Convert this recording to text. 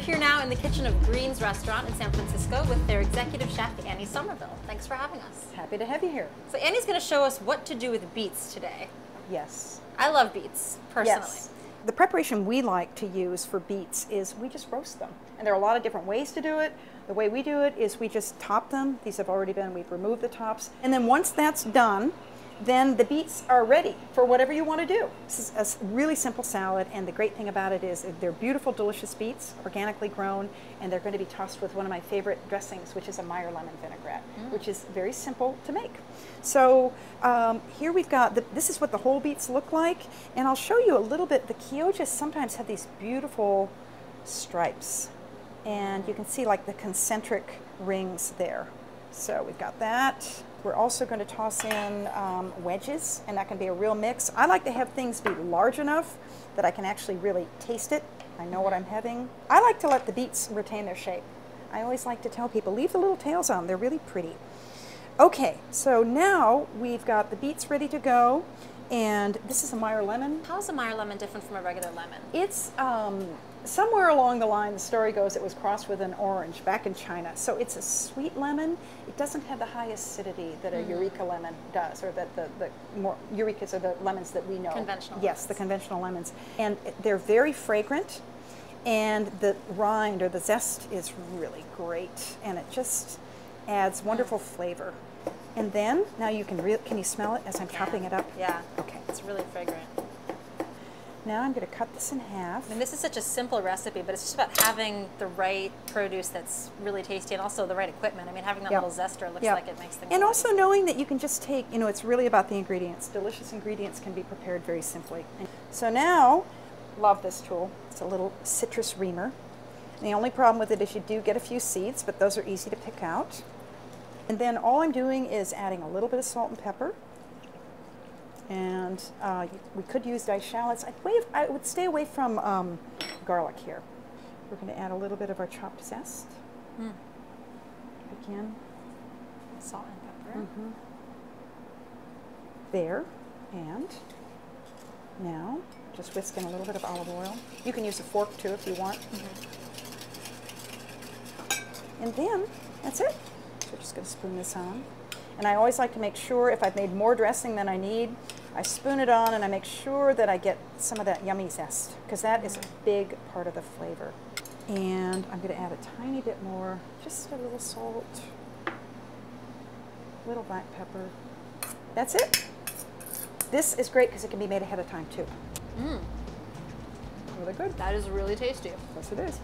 here now in the kitchen of Green's Restaurant in San Francisco with their executive chef, Annie Somerville. Thanks for having us. Happy to have you here. So Annie's going to show us what to do with beets today. Yes. I love beets, personally. Yes. The preparation we like to use for beets is we just roast them. And there are a lot of different ways to do it. The way we do it is we just top them. These have already been, we've removed the tops. And then once that's done, then the beets are ready for whatever you want to do. This is a really simple salad, and the great thing about it is they're beautiful, delicious beets, organically grown, and they're going to be tossed with one of my favorite dressings, which is a Meyer lemon vinaigrette, which is very simple to make. So here we've got, this is what the whole beets look like, and I'll show you a little bit. The Chioggias sometimes have these beautiful stripes, and you can see like the concentric rings there. So we've got that. We're also going to toss in wedges, and that can be a real mix. I like to have things be large enough that I can actually really taste it. I know what I'm having. I like to let the beets retain their shape. I always like to tell people, leave the little tails on. They're really pretty. Okay, so now we've got the beets ready to go, and this is a Meyer lemon. How is a Meyer lemon different from a regular lemon? It's somewhere along the line, the story goes, it was crossed with an orange back in China. So it's a sweet lemon. It doesn't have the high acidity that a Eureka lemon does, or that the more Eurekas are the lemons that we know. Conventional Yes, lemons. the conventional lemons. And they're very fragrant, and the rind or the zest is really great, and it just adds wonderful flavor. And then, now you can you smell it as I'm chopping it up? Yeah. Okay. It's really fragrant. Now I'm going to cut this in half. I mean, this is such a simple recipe, but it's just about having the right produce that's really tasty, and also the right equipment. I mean, having that little zester looks like it makes things And nice. also knowing that you can just take, you know, it's really about the ingredients. Delicious ingredients can be prepared very simply. So now, love this tool. It's a little citrus reamer. And the only problem with it is you do get a few seeds, but those are easy to pick out. And then all I'm doing is adding a little bit of salt and pepper. And we could use diced shallots. I would stay away from garlic here. We're going to add a little bit of our chopped zest. Again. Salt and pepper. There. And now just whisk in a little bit of olive oil. You can use a fork too if you want. And then that's it. So we're just going to spoon this on. And I always like to make sure if I've made more dressing than I need, I spoon it on and I make sure that I get some of that yummy zest, because that is a big part of the flavor. And I'm going to add a tiny bit more, just a little salt, a little black pepper. That's it. This is great because it can be made ahead of time too. Really good. That is really tasty. Yes, it is.